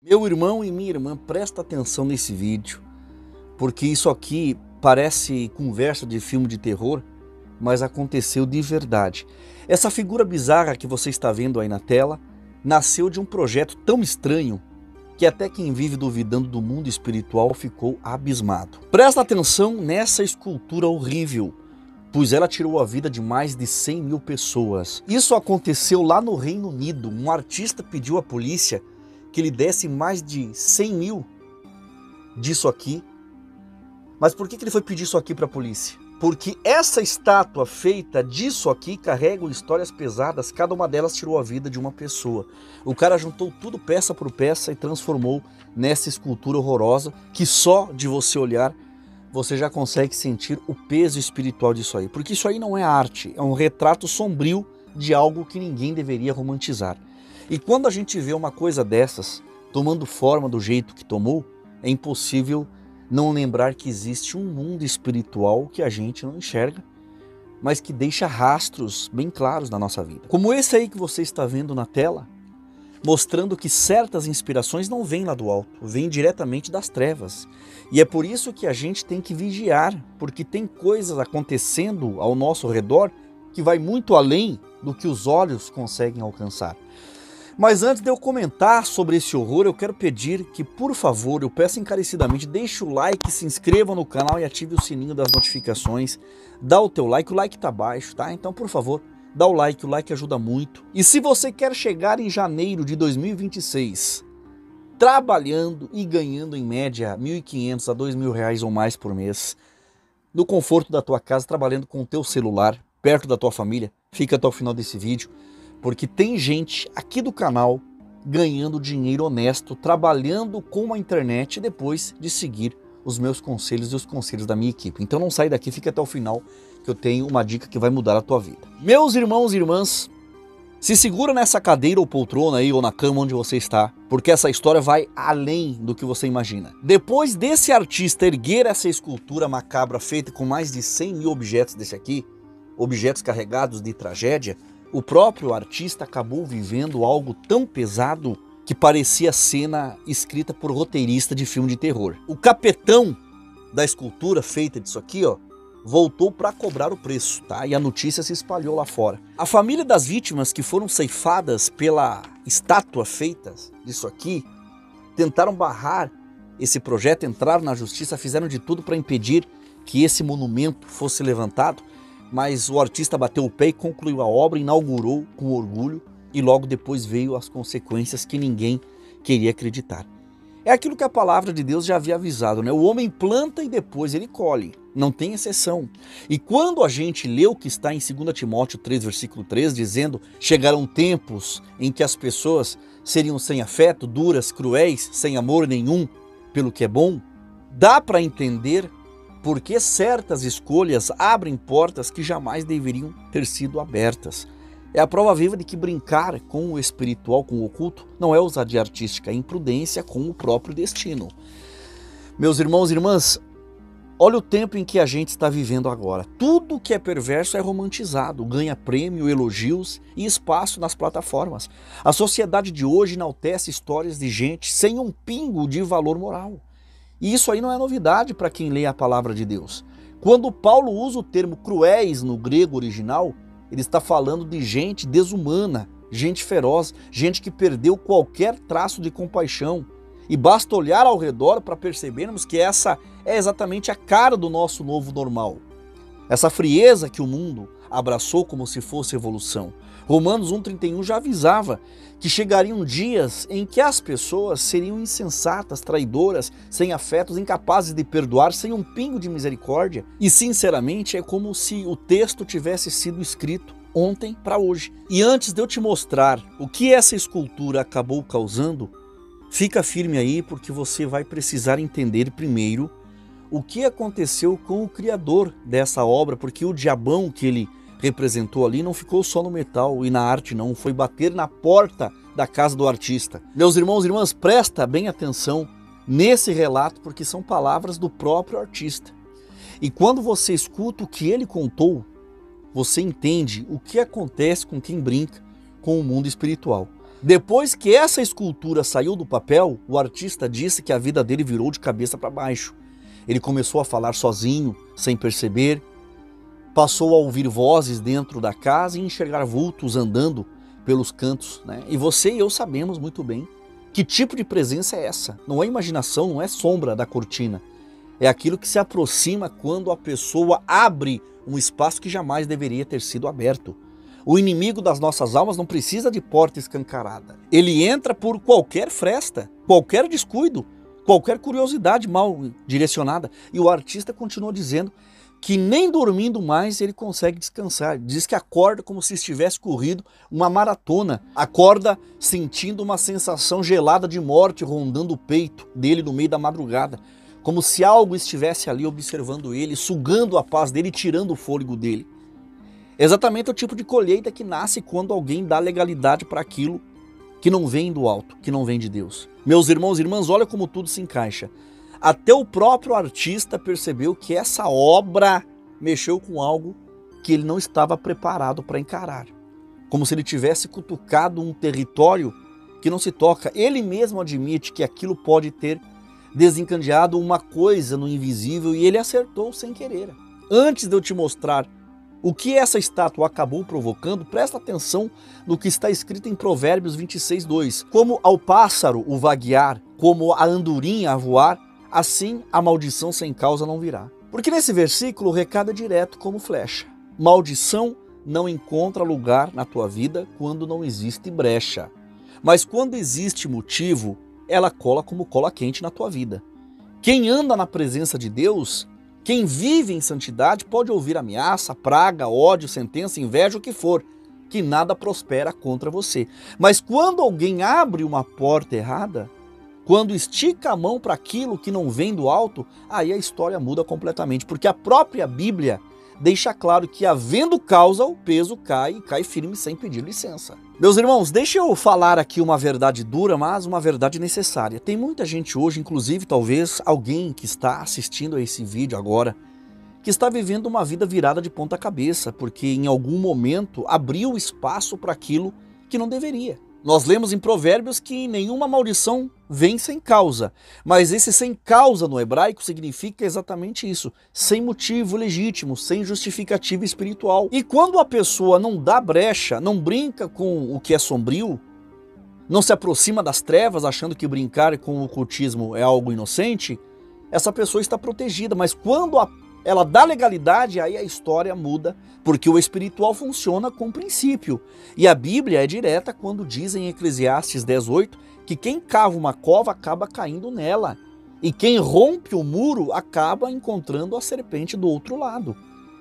Meu irmão e minha irmã, presta atenção nesse vídeo, porque isso aqui parece conversa de filme de terror, mas aconteceu de verdade. Essa figura bizarra que você está vendo aí na tela, nasceu de um projeto tão estranho, que até quem vive duvidando do mundo espiritual ficou abismado. Presta atenção nessa escultura horrível, pois ela tirou a vida de mais de 100 mil pessoas. Isso aconteceu lá no Reino Unido. Um artista pediu à polícia que ele desse mais de 100 mil disso aqui. Mas por que ele foi pedir isso aqui para a polícia? Porque essa estátua feita disso aqui carrega histórias pesadas, cada uma delas tirou a vida de uma pessoa. O cara juntou tudo peça por peça e transformou nessa escultura horrorosa, que só de você olhar, você já consegue sentir o peso espiritual disso aí. Porque isso aí não é arte, é um retrato sombrio de algo que ninguém deveria romantizar. E quando a gente vê uma coisa dessas tomando forma do jeito que tomou, é impossível não lembrar que existe um mundo espiritual que a gente não enxerga, mas que deixa rastros bem claros na nossa vida. Como esse aí que você está vendo na tela, mostrando que certas inspirações não vêm lá do alto, vêm diretamente das trevas. E é por isso que a gente tem que vigiar, porque tem coisas acontecendo ao nosso redor que vai muito além do que os olhos conseguem alcançar. Mas antes de eu comentar sobre esse horror, eu quero pedir que, por favor, eu peço encarecidamente, deixe o like, se inscreva no canal e ative o sininho das notificações. Dá o teu like, o like tá baixo, tá? Então, por favor, dá o like ajuda muito. E se você quer chegar em janeiro de 2026, trabalhando e ganhando em média R$ 1.500 a R$ 2.000 ou mais por mês, no conforto da tua casa, trabalhando com o teu celular, perto da tua família, fica até o final desse vídeo. Porque tem gente aqui do canal ganhando dinheiro honesto, trabalhando com a internet depois de seguir os meus conselhos e os conselhos da minha equipe. Então não sai daqui, fica até o final que eu tenho uma dica que vai mudar a tua vida. Meus irmãos e irmãs, se segura nessa cadeira ou poltrona aí ou na cama onde você está, porque essa história vai além do que você imagina. Depois desse artista erguer essa escultura macabra feita com mais de 100 mil objetos desse aqui, objetos carregados de tragédia, o próprio artista acabou vivendo algo tão pesado que parecia cena escrita por roteirista de filme de terror. O capetão da escultura feita disso aqui, ó, voltou para cobrar o preço, tá? E a notícia se espalhou lá fora. A família das vítimas que foram ceifadas pela estátua feita disso aqui tentaram barrar esse projeto, entraram na justiça, fizeram de tudo para impedir que esse monumento fosse levantado. Mas o artista bateu o pé e concluiu a obra, inaugurou com orgulho e logo depois veio as consequências que ninguém queria acreditar. É aquilo que a palavra de Deus já havia avisado, né? O homem planta e depois ele colhe, não tem exceção. E quando a gente lê o que está em 2 Timóteo 3, versículo 3, dizendo: chegarão tempos em que as pessoas seriam sem afeto, duras, cruéis, sem amor nenhum pelo que é bom, dá para entender porque certas escolhas abrem portas que jamais deveriam ter sido abertas. É a prova viva de que brincar com o espiritual, com o oculto, não é ousadia artística, é imprudência com o próprio destino. Meus irmãos e irmãs, olha o tempo em que a gente está vivendo agora. Tudo que é perverso é romantizado, ganha prêmio, elogios e espaço nas plataformas. A sociedade de hoje enaltece histórias de gente sem um pingo de valor moral. E isso aí não é novidade para quem lê a palavra de Deus. Quando Paulo usa o termo cruéis no grego original, ele está falando de gente desumana, gente feroz, gente que perdeu qualquer traço de compaixão. E basta olhar ao redor para percebermos que essa é exatamente a cara do nosso novo normal. Essa frieza que o mundo abraçou como se fosse evolução. Romanos 1,31 já avisava que chegariam dias em que as pessoas seriam insensatas, traidoras, sem afetos, incapazes de perdoar, sem um pingo de misericórdia. E sinceramente é como se o texto tivesse sido escrito ontem para hoje. E antes de eu te mostrar o que essa escultura acabou causando, fica firme aí porque você vai precisar entender primeiro o que aconteceu com o criador dessa obra, porque o diabão que ele representou ali não ficou só no metal e na arte não, foi bater na porta da casa do artista. Meus irmãos e irmãs, presta bem atenção nesse relato porque são palavras do próprio artista. E quando você escuta o que ele contou, você entende o que acontece com quem brinca com o mundo espiritual. Depois que essa escultura saiu do papel, o artista disse que a vida dele virou de cabeça para baixo. Ele começou a falar sozinho, sem perceber, passou a ouvir vozes dentro da casa e enxergar vultos andando pelos cantos, né? E você e eu sabemos muito bem que tipo de presença é essa. Não é imaginação, não é sombra da cortina. É aquilo que se aproxima quando a pessoa abre um espaço que jamais deveria ter sido aberto. O inimigo das nossas almas não precisa de porta escancarada. Ele entra por qualquer fresta, qualquer descuido, qualquer curiosidade mal direcionada. E o artista continua dizendo que nem dormindo mais ele consegue descansar. Diz que acorda como se estivesse corrido uma maratona. Acorda sentindo uma sensação gelada de morte rondando o peito dele no meio da madrugada. Como se algo estivesse ali observando ele, sugando a paz dele e tirando o fôlego dele. Exatamente o tipo de colheita que nasce quando alguém dá legalidade para aquilo que não vem do alto, que não vem de Deus. Meus irmãos e irmãs, olha como tudo se encaixa. Até o próprio artista percebeu que essa obra mexeu com algo que ele não estava preparado para encarar. Como se ele tivesse cutucado um território que não se toca. Ele mesmo admite que aquilo pode ter desencadeado uma coisa no invisível e ele acertou sem querer. Antes de eu te mostrar o que essa estátua acabou provocando, presta atenção no que está escrito em Provérbios 26:2. Como ao pássaro o vaguear, como a andorinha a voar, assim a maldição sem causa não virá. Porque nesse versículo o recado é direto como flecha. Maldição não encontra lugar na tua vida quando não existe brecha. Mas quando existe motivo, ela cola como cola quente na tua vida. Quem anda na presença de Deus, quem vive em santidade, pode ouvir ameaça, praga, ódio, sentença, inveja, o que for, que nada prospera contra você. Mas quando alguém abre uma porta errada, quando estica a mão para aquilo que não vem do alto, aí a história muda completamente, porque a própria Bíblia deixa claro que havendo causa, o peso cai e cai firme sem pedir licença. Meus irmãos, deixa eu falar aqui uma verdade dura, mas uma verdade necessária. Tem muita gente hoje, inclusive talvez alguém que está assistindo a esse vídeo agora, que está vivendo uma vida virada de ponta cabeça, porque em algum momento abriu espaço para aquilo que não deveria. Nós lemos em Provérbios que nenhuma maldição vem sem causa, mas esse sem causa no hebraico significa exatamente isso, sem motivo legítimo, sem justificativa espiritual. E quando a pessoa não dá brecha, não brinca com o que é sombrio, não se aproxima das trevas achando que brincar com o ocultismo é algo inocente, essa pessoa está protegida, mas quando ela dá legalidade, aí a história muda, porque o espiritual funciona com princípio. E a Bíblia é direta quando diz em Eclesiastes 10:8 que quem cava uma cova acaba caindo nela. E quem rompe o muro acaba encontrando a serpente do outro lado.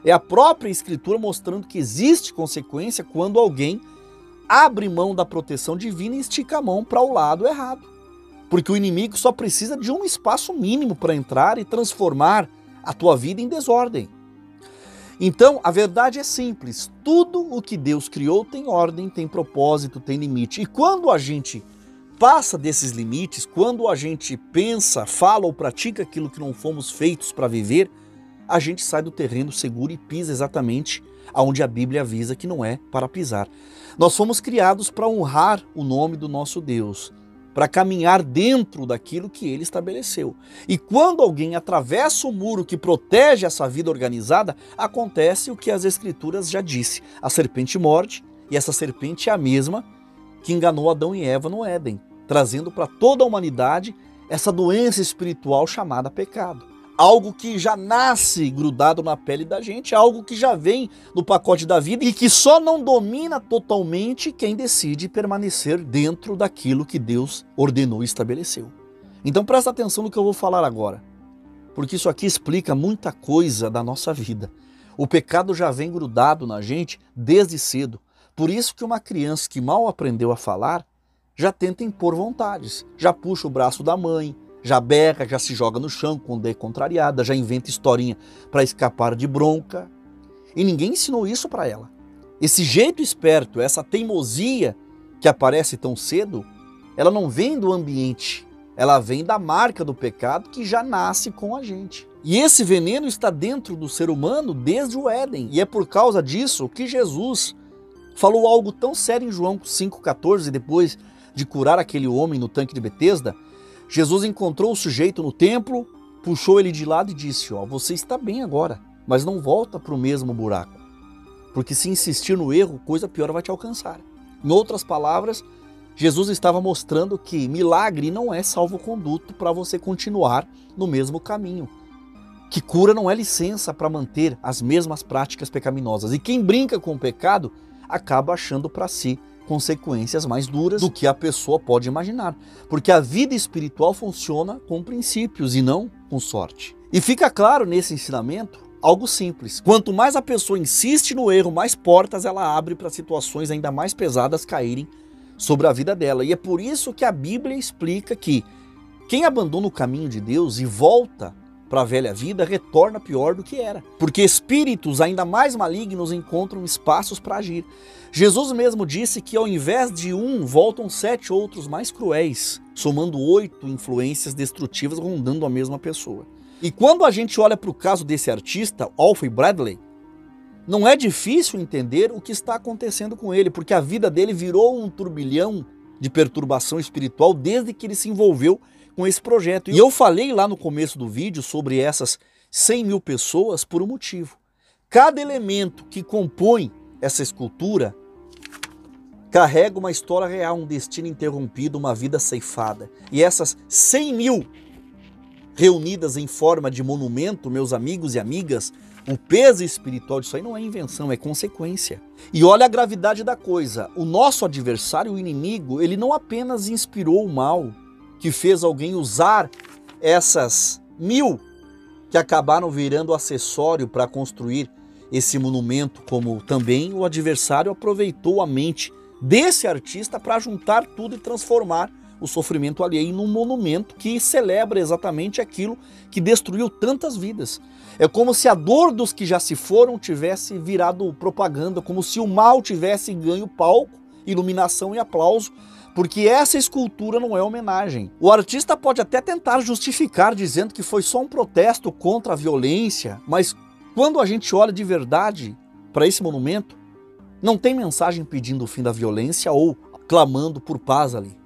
É a própria Escritura mostrando que existe consequência quando alguém abre mão da proteção divina e estica a mão para o lado errado. Porque o inimigo só precisa de um espaço mínimo para entrar e transformar a tua vida em desordem. Então, a verdade é simples. Tudo o que Deus criou tem ordem, tem propósito, tem limite. E quando a gente passa desses limites, quando a gente pensa, fala ou pratica aquilo que não fomos feitos para viver, a gente sai do terreno seguro e pisa exatamente aonde a Bíblia avisa que não é para pisar. Nós fomos criados para honrar o nome do nosso Deus, para caminhar dentro daquilo que ele estabeleceu. E quando alguém atravessa o muro que protege essa vida organizada, acontece o que as Escrituras já disse. A serpente morde, e essa serpente é a mesma que enganou Adão e Eva no Éden, trazendo para toda a humanidade essa doença espiritual chamada pecado. Algo que já nasce grudado na pele da gente, algo que já vem no pacote da vida e que só não domina totalmente quem decide permanecer dentro daquilo que Deus ordenou e estabeleceu. Então presta atenção no que eu vou falar agora, porque isso aqui explica muita coisa da nossa vida. O pecado já vem grudado na gente desde cedo, por isso que uma criança que mal aprendeu a falar já tenta impor vontades, já puxa o braço da mãe, já berra, já se joga no chão quando é contrariada, já inventa historinha para escapar de bronca. E ninguém ensinou isso para ela. Esse jeito esperto, essa teimosia que aparece tão cedo, ela não vem do ambiente, ela vem da marca do pecado que já nasce com a gente. E esse veneno está dentro do ser humano desde o Éden. E é por causa disso que Jesus falou algo tão sério em João 5,14, depois de curar aquele homem no tanque de Betesda. Jesus encontrou o sujeito no templo, puxou ele de lado e disse: ó, você está bem agora, mas não volta para o mesmo buraco, porque se insistir no erro, coisa pior vai te alcançar. Em outras palavras, Jesus estava mostrando que milagre não é salvo-conduto para você continuar no mesmo caminho. Que cura não é licença para manter as mesmas práticas pecaminosas. E quem brinca com o pecado acaba achando para si consequências mais duras do que a pessoa pode imaginar. Porque a vida espiritual funciona com princípios e não com sorte. E fica claro nesse ensinamento algo simples: quanto mais a pessoa insiste no erro, mais portas ela abre para situações ainda mais pesadas caírem sobre a vida dela. E é por isso que a Bíblia explica que quem abandona o caminho de Deus e volta para a velha vida retorna pior do que era, porque espíritos ainda mais malignos encontram espaços para agir. Jesus mesmo disse que ao invés de um, voltam 7 outros mais cruéis, somando 8 influências destrutivas rondando a mesma pessoa. E quando a gente olha para o caso desse artista, Alfred Bradley, não é difícil entender o que está acontecendo com ele, porque a vida dele virou um turbilhão de perturbação espiritual desde que ele se envolveu com esse projeto. E eu falei lá no começo do vídeo sobre essas 100 mil pessoas por um motivo. Cada elemento que compõe essa escultura carrega uma história real, um destino interrompido, uma vida ceifada. E essas 100 mil reunidas em forma de monumento, meus amigos e amigas, o peso espiritual disso aí não é invenção, é consequência. E olha a gravidade da coisa: o nosso adversário, o inimigo, ele não apenas inspirou o mal, que fez alguém usar essas 1000 que acabaram virando acessório para construir esse monumento, como também o adversário aproveitou a mente desse artista para juntar tudo e transformar o sofrimento alheio num monumento que celebra exatamente aquilo que destruiu tantas vidas. É como se a dor dos que já se foram tivesse virado propaganda, como se o mal tivesse ganho palco, iluminação e aplauso, porque essa escultura não é homenagem. O artista pode até tentar justificar dizendo que foi só um protesto contra a violência, mas quando a gente olha de verdade para esse monumento, não tem mensagem pedindo o fim da violência ou clamando por paz ali.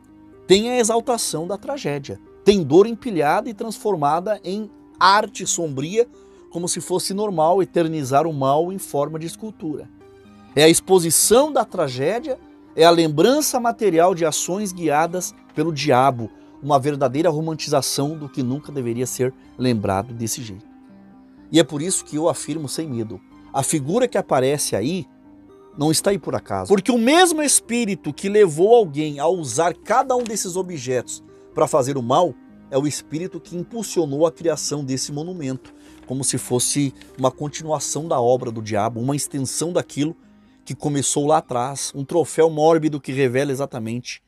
Tem a exaltação da tragédia. Tem dor empilhada e transformada em arte sombria, como se fosse normal eternizar o mal em forma de escultura. É a exposição da tragédia, é a lembrança material de ações guiadas pelo diabo, uma verdadeira romantização do que nunca deveria ser lembrado desse jeito. E é por isso que eu afirmo sem medo: a figura que aparece aí não está aí por acaso. Porque o mesmo espírito que levou alguém a usar cada um desses objetos para fazer o mal é o espírito que impulsionou a criação desse monumento, como se fosse uma continuação da obra do diabo, uma extensão daquilo que começou lá atrás, um troféu mórbido que revela exatamente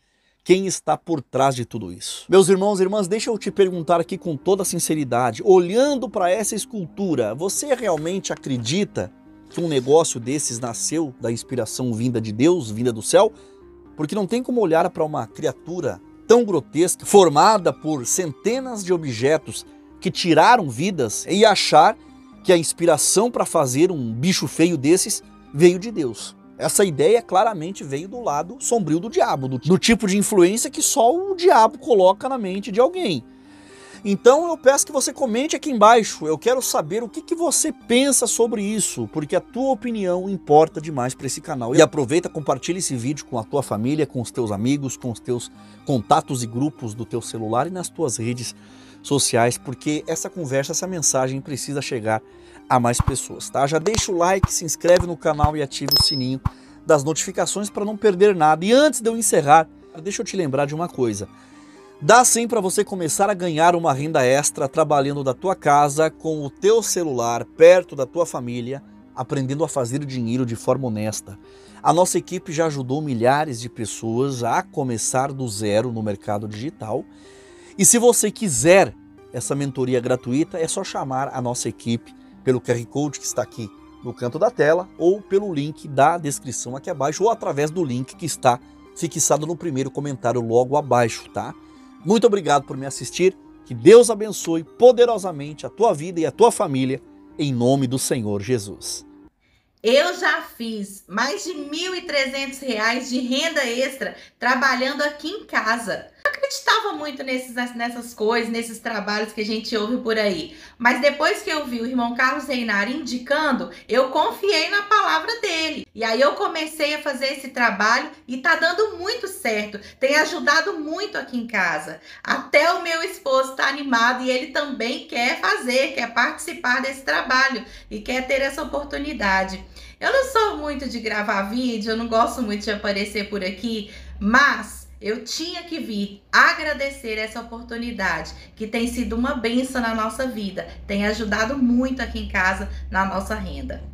quem está por trás de tudo isso. Meus irmãos e irmãs, deixa eu te perguntar aqui com toda sinceridade, olhando para essa escultura, você realmente acredita que um negócio desses nasceu da inspiração vinda de Deus, vinda do céu? Porque não tem como olhar para uma criatura tão grotesca, formada por centenas de objetos que tiraram vidas, e achar que a inspiração para fazer um bicho feio desses veio de Deus. Essa ideia claramente veio do lado sombrio do diabo, do tipo de influência que só o diabo coloca na mente de alguém. Então eu peço que você comente aqui embaixo, eu quero saber o que você pensa sobre isso, porque a tua opinião importa demais para esse canal. E aproveita, compartilha esse vídeo com a tua família, com os teus amigos, com os teus contatos e grupos do teu celular e nas tuas redes sociais, porque essa conversa, essa mensagem precisa chegar a mais pessoas, tá? Já deixa o like, se inscreve no canal e ativa o sininho das notificações para não perder nada. E antes de eu encerrar, deixa eu te lembrar de uma coisa. Dá sim para você começar a ganhar uma renda extra trabalhando da tua casa, com o teu celular, perto da tua família, aprendendo a fazer dinheiro de forma honesta. A nossa equipe já ajudou milhares de pessoas a começar do zero no mercado digital. E se você quiser essa mentoria gratuita, é só chamar a nossa equipe pelo QR Code que está aqui no canto da tela, ou pelo link da descrição aqui abaixo, ou através do link que está fixado no primeiro comentário logo abaixo, tá? Muito obrigado por me assistir, que Deus abençoe poderosamente a tua vida e a tua família, em nome do Senhor Jesus. Eu já fiz mais de R$ 1.300 de renda extra trabalhando aqui em casa. Eu acreditava muito nessas coisas, nesses trabalhos que a gente ouve por aí. Mas depois que eu vi o irmão Carlos Reinari indicando, eu confiei na palavra dele. E aí eu comecei a fazer esse trabalho e tá dando muito certo. Tem ajudado muito aqui em casa. Até o meu esposo tá animado e ele também quer fazer, quer participar desse trabalho e quer ter essa oportunidade. Eu não sou muito de gravar vídeo, eu não gosto muito de aparecer por aqui, mas eu tinha que vir agradecer essa oportunidade, que tem sido uma bênção na nossa vida, tem ajudado muito aqui em casa na nossa renda.